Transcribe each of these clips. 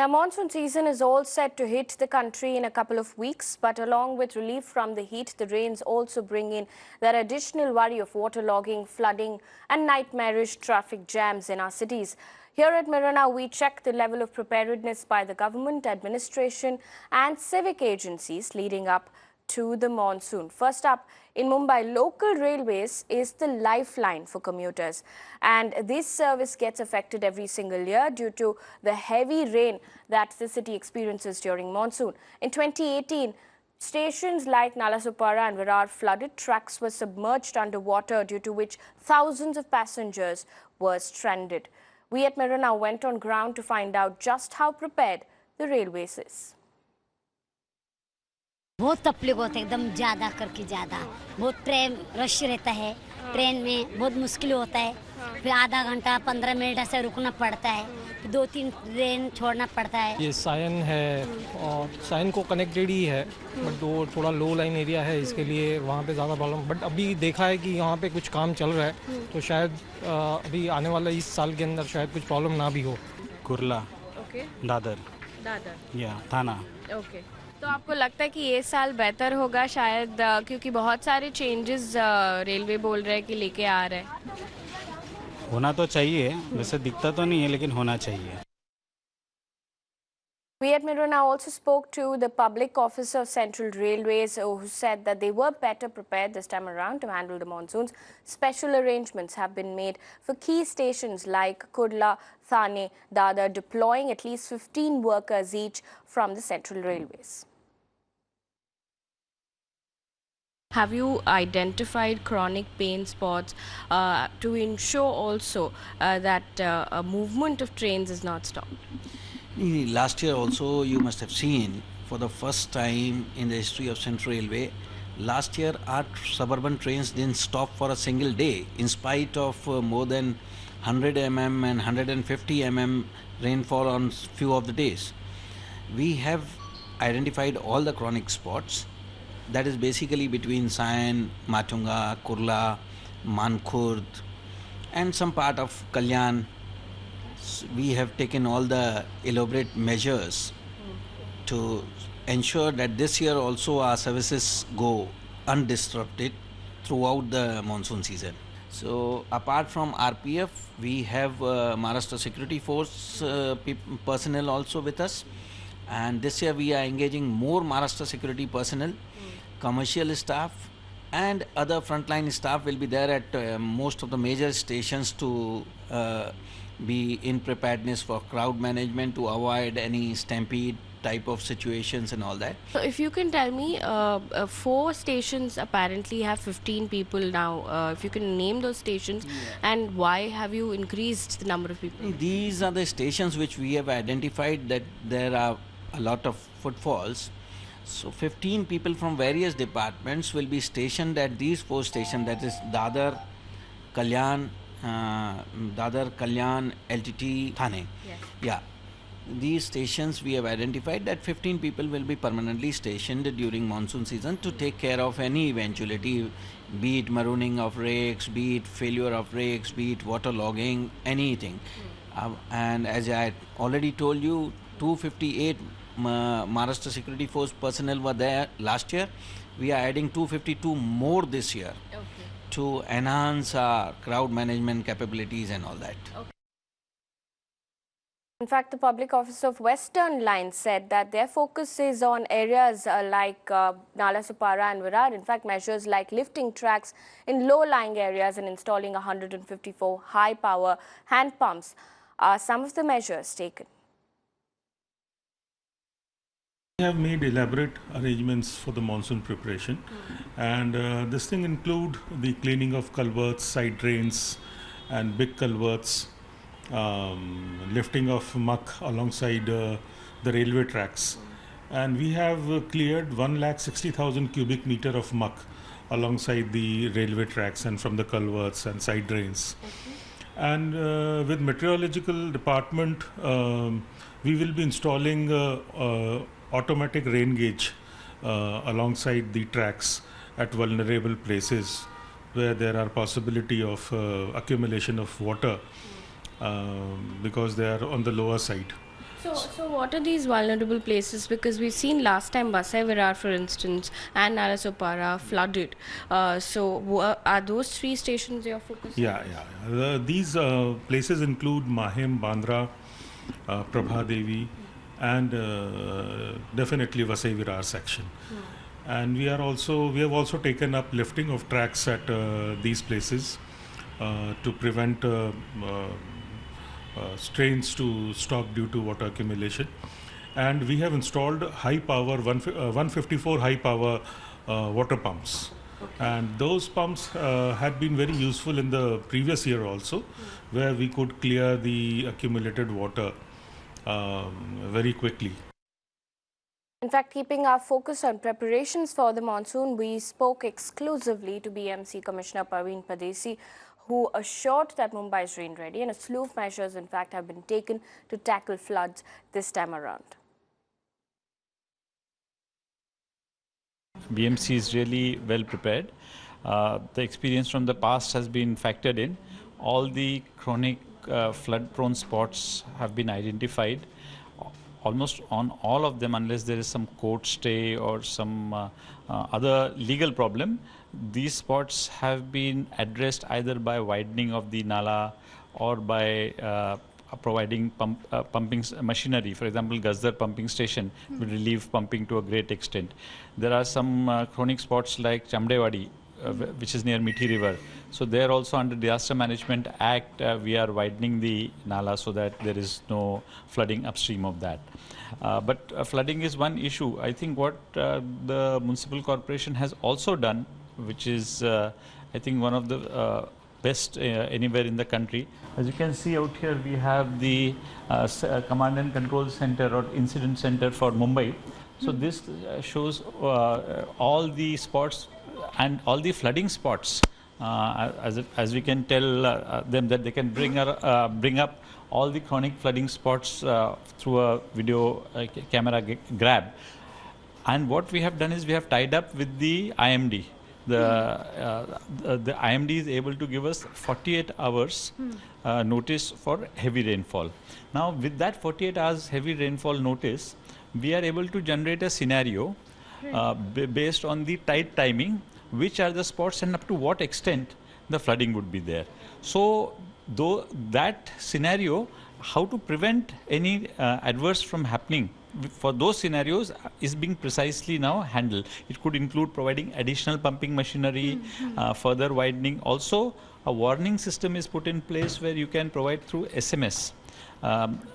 Now, monsoon season is all set to hit the country in a couple of weeks, but along with relief from the heat, the rains also bring in that additional worry of waterlogging, flooding and nightmarish traffic jams in our cities. Here at Mirror Now, we check the level of preparedness by the government, administration and civic agencies leading up to the monsoon. First up, in Mumbai, local railways is the lifeline for commuters, and this service gets affected every single year due to the heavy rain that the city experiences during monsoon. In 2018, stations like Nalasopara and Virar flooded, tracks were submerged underwater, due to which thousands of passengers were stranded. We at Mirror Now went on ground to find out just how prepared the railways is. बहुत तकलीफ होता है, एकदम ज़्यादा करके ज़्यादा बहुत train rush रहता है। ट्रेन में बहुत मुश्किल होता है, फिर आधा घंटा 15 मिनट ऐसे रुकना पड़ता है, फिर 2-3 ट्रेन छोड़ना पड़ता है। ये सायन है और सायन को कनेक्टेड ही है, बट वो थोड़ा लो लाइन एरिया है, इसके लिए वहाँ पे ज़्यादा प्रॉब्लम। बट अभी देखा है कि यहाँ पे कुछ काम चल रहा है, तो शायद अभी आने वाला इस साल के अंदर शायद कुछ प्रॉब्लम ना भी हो। कुर्ला, दादर या थाना। ओके, तो आपको लगता है कि ये साल बेहतर होगा शायद, क्योंकि बहुत सारे चेंजेस रेलवे बोल रहे हैं कि लेके आ रहे हैं? होना तो चाहिए, वैसे दिखता तो नहीं है लेकिन होना चाहिए। We at Mirror Now also spoke to the public officer of Central Railways, who said that they were better prepared this time around to handle the monsoons. Special arrangements have been made for key stations like Kurla, Thane, Dadar, deploying at least 15 workers each from the Central Railways. Have you identified chronic pain spots to ensure also that a movement of trains is not stopped? Last year also you must have seen, for the first time in the history of Central Railway, last year our suburban trains didn't stop for a single day in spite of more than 100 mm and 150 mm rainfall on few of the days. We have identified all the chronic spots, that is basically between Sayan, Matunga, Kurla, Mankhurd and some part of Kalyan. We have taken all the elaborate measures to ensure that this year also our services go undisrupted throughout the monsoon season. So apart from RPF, we have Maharashtra Security Force personnel also with us, and this year we are engaging more Maharashtra security personnel, commercial staff and other frontline staff will be there at most of the major stations to be in preparedness for crowd management, to avoid any stampede type of situations and all that. So if you can tell me, 4 stations apparently have 15 people now. If you can name those stations, and why have you increased the number of people? These are the stations which we have identified that there are a lot of footfalls. So 15 people from various departments will be stationed at these 4 stations, that is Dadar, Kalyan, LTT, Thane. Yes. Yeah. These stations we have identified that 15 people will be permanently stationed during monsoon season to take care of any eventuality, be it marooning of rakes, be it failure of rakes, be it waterlogging, anything. And as I already told you, 258 Maharashtra Security Force personnel were there last year. We are adding 252 more this year to enhance our crowd management capabilities and all that. In fact, the Public Officer of Western Line said that their focus is on areas like Nalasopara and Virar. In fact, measures like lifting tracks in low-lying areas and installing 154 high-power hand pumps are some of the measures taken. We have made elaborate arrangements for the monsoon preparation, and this thing include the cleaning of culverts, side drains and big culverts, lifting of muck alongside the railway tracks, and we have cleared 160,000 cubic meter of muck alongside the railway tracks and from the culverts and side drains. And with meteorological department, we will be installing automatic rain gauge alongside the tracks at vulnerable places where there are possibility of accumulation of water because they are on the lower side. So what are these vulnerable places? Because we've seen last time Vasai Virar, for instance, and Nalasopara flooded. Are those three stations you're focusing on? These places include Mahim, Bandra, Prabha Devi, and definitely Vasai Virar section. And we have also taken up lifting of tracks at these places to prevent strains to stop due to water accumulation. And we have installed high power 154 high power water pumps. And those pumps had been very useful in the previous year also, where we could clear the accumulated water very quickly. In fact, keeping our focus on preparations for the monsoon, we spoke exclusively to BMC Commissioner Parveen, who assured that Mumbai is rain ready, and a slew of measures, in fact, have been taken to tackle floods this time around. BMC is really well prepared. The experience from the past has been factored in. All the chronic flood-prone spots have been identified. Almost on all of them, unless there is some court stay or some other legal problem, these spots have been addressed either by widening of the nala or by providing pumping machinery. For example, Gazdar pumping station will relieve pumping to a great extent. There are some chronic spots like Chamdewadi, which is near Mithi River. So there also under Disaster Management Act, we are widening the nala so that there is no flooding upstream of that. But flooding is one issue. I think what the municipal corporation has also done, which is I think one of the best anywhere in the country. As you can see out here, we have the Command and Control Center or Incident Center for Mumbai. So this shows all the spots and all the flooding spots, as we can tell them that they can bring up all the chronic flooding spots through a video camera grab. And what we have done is we have tied up with the IMD. The IMD is able to give us 48 hours notice for heavy rainfall. Now with that 48 hours heavy rainfall notice, we are able to generate a scenario based on the tide timing, which are the spots and up to what extent the flooding would be there. So though that scenario, how to prevent any adverse from happening for those scenarios is being precisely now handled. It could include providing additional pumping machinery, further widening. Also, a warning system is put in place where you can provide through SMS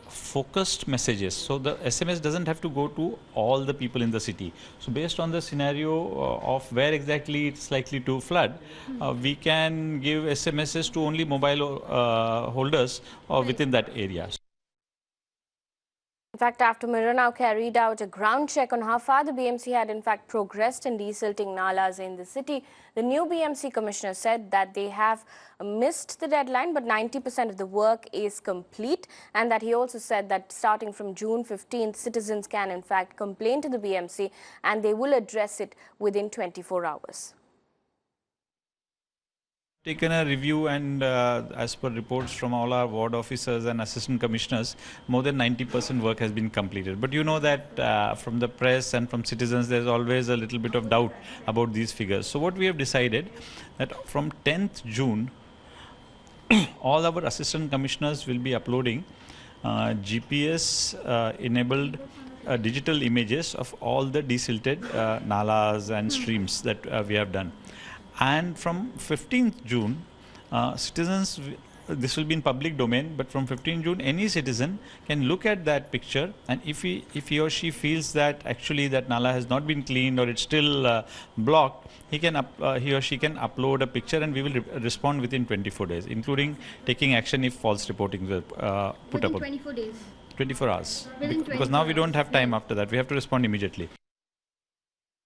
focused messages. So the SMS doesn't have to go to all the people in the city. So based on the scenario of where exactly it's likely to flood, we can give SMSs to only mobile holders or within that area. In fact, after Mirror now carried out a ground check on how far the BMC had in fact progressed in desilting nalas in the city, the new BMC commissioner said that they have missed the deadline, but 90% of the work is complete, and that he also said that starting from June 15th, citizens can in fact complain to the BMC and they will address it within 24 hours. Taken a review, and as per reports from all our ward officers and assistant commissioners, more than 90% work has been completed. But you know that from the press and from citizens, there's always a little bit of doubt about these figures. So what we have decided that from 10th June, all our assistant commissioners will be uploading GPS enabled digital images of all the desilted nalas and streams that we have done. And from 15th June, citizens, this will be in public domain, but from 15th June, any citizen can look at that picture, and if he or she feels that actually that nala has not been cleaned or it's still blocked, he or she can upload a picture, and we will respond within 24 days, including taking action if false reporting is put up. 24 days? 24 hours. Because now we don't have time after that. We have to respond immediately.